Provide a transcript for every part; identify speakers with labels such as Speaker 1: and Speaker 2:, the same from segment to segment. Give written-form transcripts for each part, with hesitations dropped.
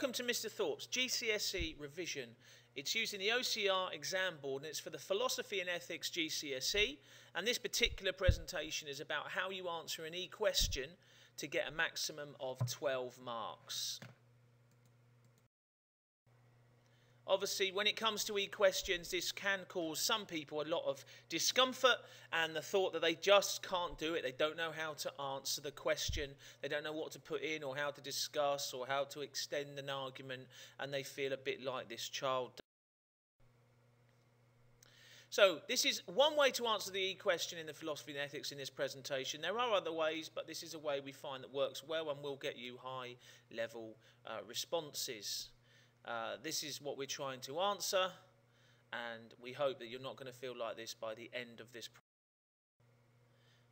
Speaker 1: Welcome to Mr. Thorpe's GCSE revision. It's using the OCR exam board and it's for the Philosophy and Ethics GCSE, and this particular presentation is about how you answer an E-question to get a maximum of 12 marks. Obviously, when it comes to E-questions, this can cause some people a lot of discomfort and the thought that they just can't do it. They don't know how to answer the question. They don't know what to put in or how to discuss or how to extend an argument, and they feel a bit like this child. So this is one way to answer the E-question in the Philosophy and Ethics in this presentation. There are other ways, but this is a way we find that works well and will get you high-level responses. This is what we're trying to answer, and we hope that you're not going to feel like this by the end of this.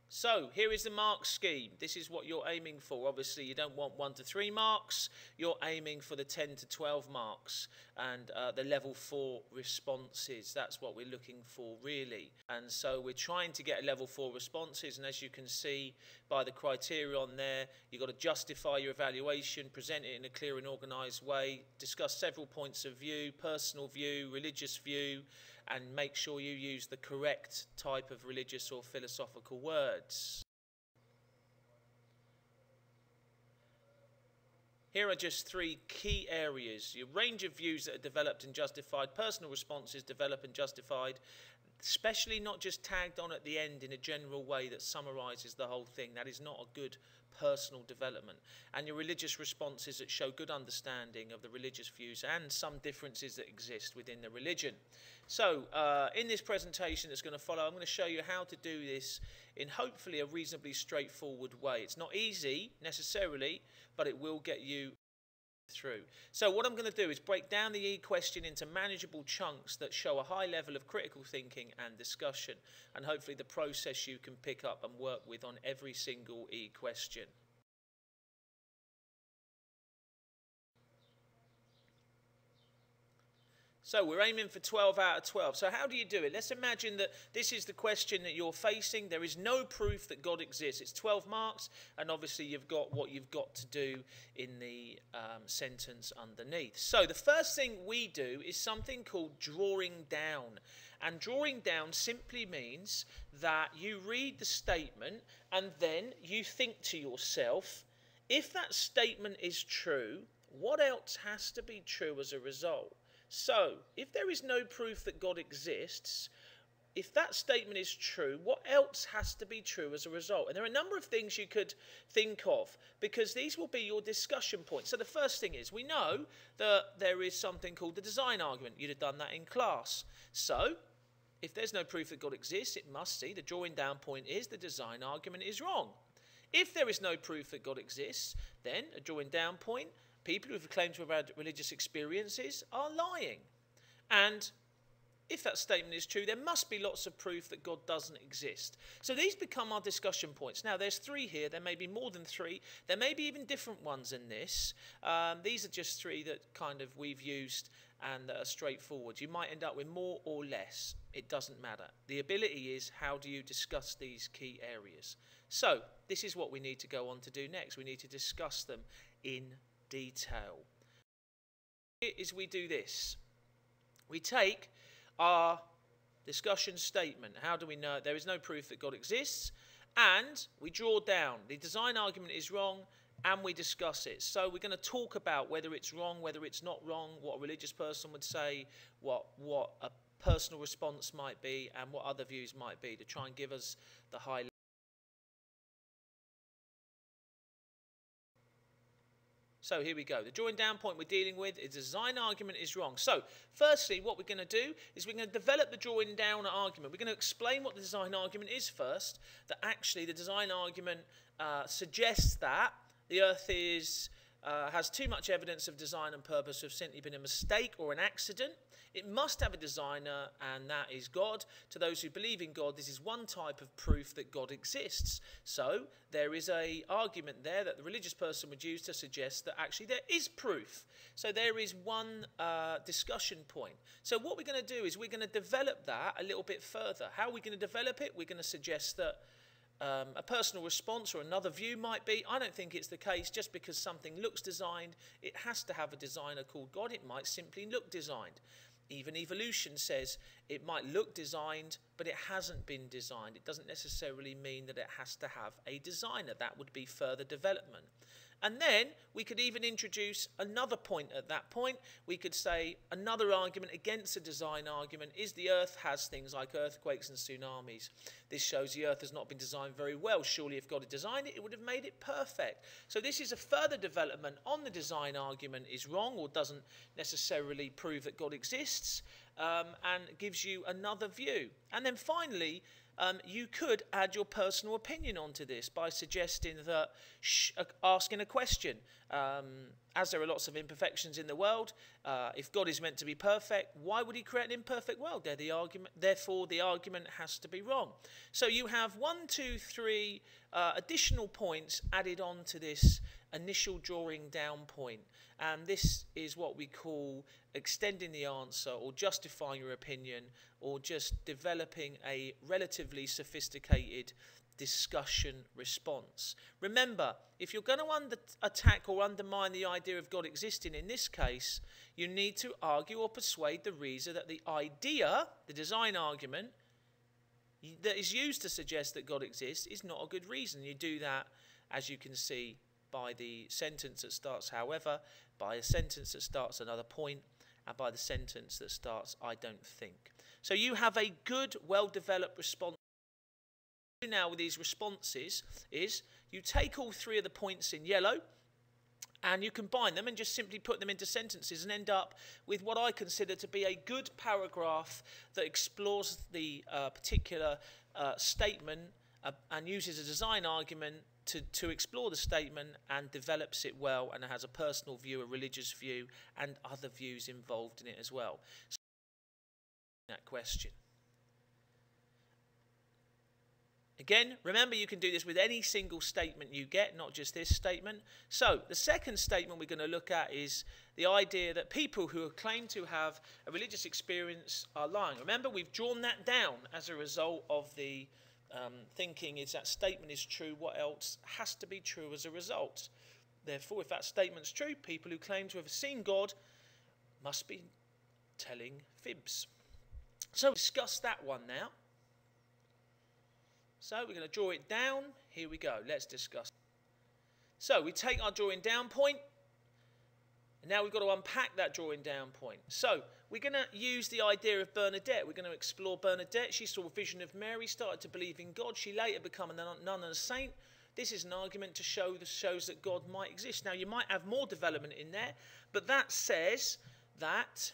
Speaker 1: So here is the mark scheme. This is what you're aiming for. Obviously, you don't want 1 to 3 marks. You're aiming for the 10 to 12 marks and the level 4 responses. That's what we're looking for, really. And so we're trying to get level 4 responses. And as you can see by the criteria on there, you've got to justify your evaluation, present it in a clear and organised way, discuss several points of view, personal view, religious view, and make sure you use the correct type of religious or philosophical words. Here are just 3 key areas. Your range of views that are developed and justified, personal responses developed and justified, especially not just tagged on at the end in a general way that summarises the whole thing. That is not a good personal development. And your religious responses that show good understanding of the religious views and some differences that exist within the religion. So in this presentation that's going to follow, I'm going to show you how to do this in hopefully a reasonably straightforward way. It's not easy necessarily, but it will get you through. So what I'm going to do is break down the E-question into manageable chunks that show a high level of critical thinking and discussion, and hopefully the process you can pick up and work with on every single E-question. So we're aiming for 12 out of 12. So how do you do it? Let's imagine that this is the question that you're facing. There is no proof that God exists. It's 12 marks, and obviously you've got what you've got to do in the sentence underneath. So the first thing we do is something called drawing down. And drawing down simply means that you read the statement and then you think to yourself, if that statement is true, what else has to be true as a result? So, if there is no proof that God exists, if that statement is true, what else has to be true as a result? And there are a number of things you could think of, because these will be your discussion points. So the first thing is, we know that there is something called the design argument. You'd have done that in class. So, if there's no proof that God exists, it must see the drawing down point is the design argument is wrong. If there is no proof that God exists, then a drawing down point, people who claim to have had religious experiences are lying. And if that statement is true, there must be lots of proof that God doesn't exist. So these become our discussion points. Now, there's 3 here. There may be more than 3. There may be even different ones in this. These are just 3 that kind of we've used and that are straightforward. You might end up with more or less. It doesn't matter. The ability is, how do you discuss these key areas? So this is what we need to go on to do next. We need to discuss them in detail. Is we do this. We take our discussion statement. How do we know there is no proof that God exists? And we draw down. The design argument is wrong, and we discuss it. So we're going to talk about whether it's wrong, whether it's not wrong, what a religious person would say, what a personal response might be, and what other views might be, to try and give us the high level. So here we go. The drawing down point we're dealing with is the design argument is wrong. So firstly, what we're going to do is we're going to develop the drawing down argument. We're going to explain what the design argument is first, that actually the design argument suggests that the earth has too much evidence of design and purpose to have simply been a mistake or an accident. It must have a designer, and that is God. To those who believe in God, this is one type of proof that God exists. So there is an argument there that the religious person would use to suggest that actually there is proof. So there is one discussion point. So what we're going to do is we're going to develop that a little bit further. How are we going to develop it? We're going to suggest that A personal response or another view might be, I don't think it's the case. Just because something looks designed, it has to have a designer called God. It might simply look designed. Even evolution says it might look designed, but it hasn't been designed. It doesn't necessarily mean that it has to have a designer. That would be further development. And then we could even introduce another point at that point. We could say another argument against a design argument is the Earth has things like earthquakes and tsunamis. This shows the Earth has not been designed very well. Surely if God had designed it, it would have made it perfect. So this is a further development on the design argument is wrong or doesn't necessarily prove that God exists, and gives you another view. And then finally, you could add your personal opinion onto this by suggesting that, asking a question. As there are lots of imperfections in the world, if God is meant to be perfect, why would he create an imperfect world? Therefore, the argument has to be wrong. So you have 1, 2, 3 additional points added on to this initial drawing down point. And this is what we call extending the answer or justifying your opinion or just developing a relatively sophisticated discussion response. Remember, if you're going to attack or undermine the idea of God existing, in this case, you need to argue or persuade the reader that the idea, the design argument, that is used to suggest that God exists is not a good reason. You do that, as you can see, by the sentence that starts however, by a sentence that starts another point, and by the sentence that starts I don't think. So you have a good, well-developed response. Now with these responses is you take all 3 of the points in yellow and you combine them and just simply put them into sentences and end up with what I consider to be a good paragraph that explores the particular statement and uses a design argument to explore the statement and develops it well and has a personal view, a religious view, and other views involved in it as well. So that question. Again, remember you can do this with any single statement you get, not just this statement. So the second statement we're going to look at is the idea that people who claim to have a religious experience are lying. Remember, we've drawn that down as a result of the thinking is that statement is true, what else has to be true as a result? Therefore, if that statement's true, people who claim to have seen God must be telling fibs. So discuss that one now. So we're going to draw it down. Here we go. Let's discuss. So we take our drawing down point, and now we've got to unpack that drawing down point. So we're going to use the idea of Bernadette. We're going to explore Bernadette. She saw a vision of Mary, started to believe in God. She later became a nun and a saint. This is an argument to shows that God might exist. Now, you might have more development in there, but that says that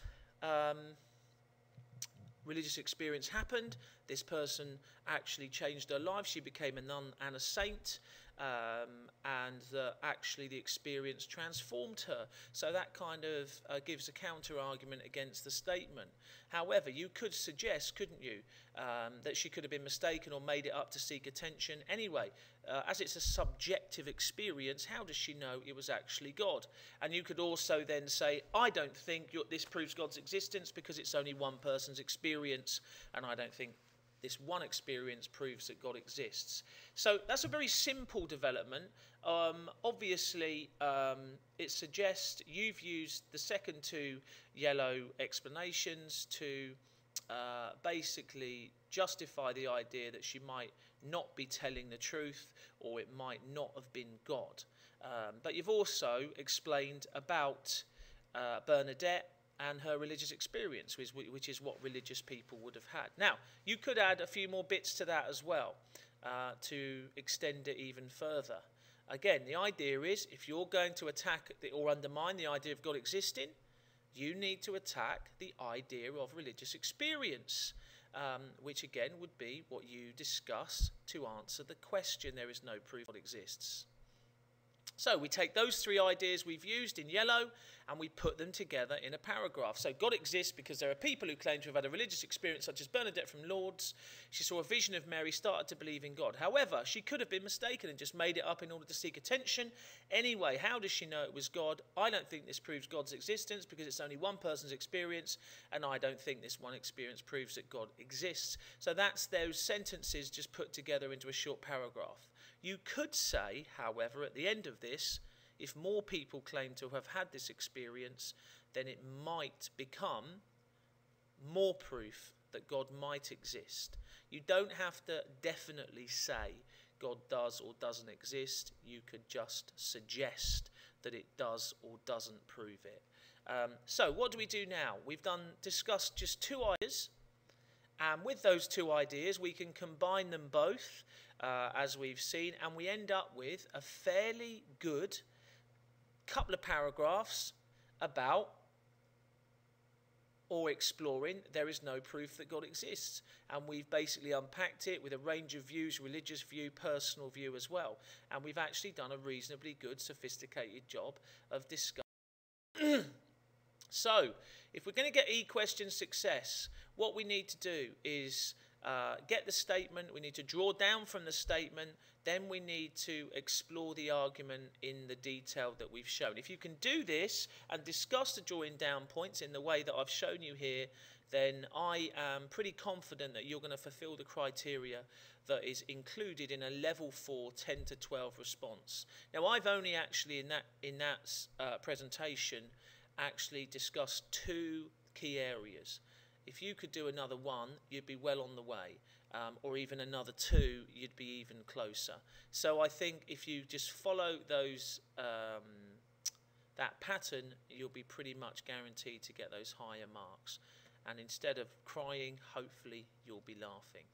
Speaker 1: religious experience happened. This person actually changed her life. She became a nun and a saint, and actually the experience transformed her. So that kind of gives a counter argument against the statement. However, you could suggest, couldn't you, that she could have been mistaken or made it up to seek attention. Anyway, as it's a subjective experience, how does she know it was actually God? And you could also then say, I don't think this proves God's existence because it's only one person's experience, and I don't think this one experience proves that God exists. So that's a very simple development. Obviously, it suggests you've used the second 2 yellow explanations to basically justify the idea that she might not be telling the truth or it might not have been God. But you've also explained about Bernadette and her religious experience, which is what religious people would have had. Now, you could add a few more bits to that as well to extend it even further. Again, the idea is if you're going to attack or undermine the idea of God existing, you need to attack the idea of religious experience, which again would be what you discuss to answer the question, there is no proof God exists. So we take those three ideas we've used in yellow and we put them together in a paragraph. So God exists because there are people who claim to have had a religious experience, such as Bernadette from Lourdes. She saw a vision of Mary, started to believe in God. However, she could have been mistaken and just made it up in order to seek attention. Anyway, how does she know it was God? I don't think this proves God's existence because it's only one person's experience, and I don't think this one experience proves that God exists. So that's those sentences just put together into a short paragraph. You could say, however, at the end of this, if more people claim to have had this experience, then it might become more proof that God might exist. You don't have to definitely say God does or doesn't exist. You could just suggest that it does or doesn't prove it. So what do we do now? We've discussed just two ideas. And with those two ideas, we can combine them both, as we've seen, and we end up with a fairly good couple of paragraphs about or exploring there is no proof that God exists. And we've basically unpacked it with a range of views, religious view, personal view as well. And we've actually done a reasonably good, sophisticated job of discussing. So, if we're going to get E-question success, what we need to do is get the statement, we need to draw down from the statement, then we need to explore the argument in the detail that we've shown. If you can do this and discuss the drawing down points in the way that I've shown you here, then I am pretty confident that you're going to fulfill the criteria that is included in a level 4 10 to 12 response. Now, I've only actually in that presentation actually discussed two key areas. If you could do another one, you'd be well on the way, or even another two, you'd be even closer. So I think if you just follow those that pattern, you'll be pretty much guaranteed to get those higher marks. And instead of crying, hopefully you'll be laughing.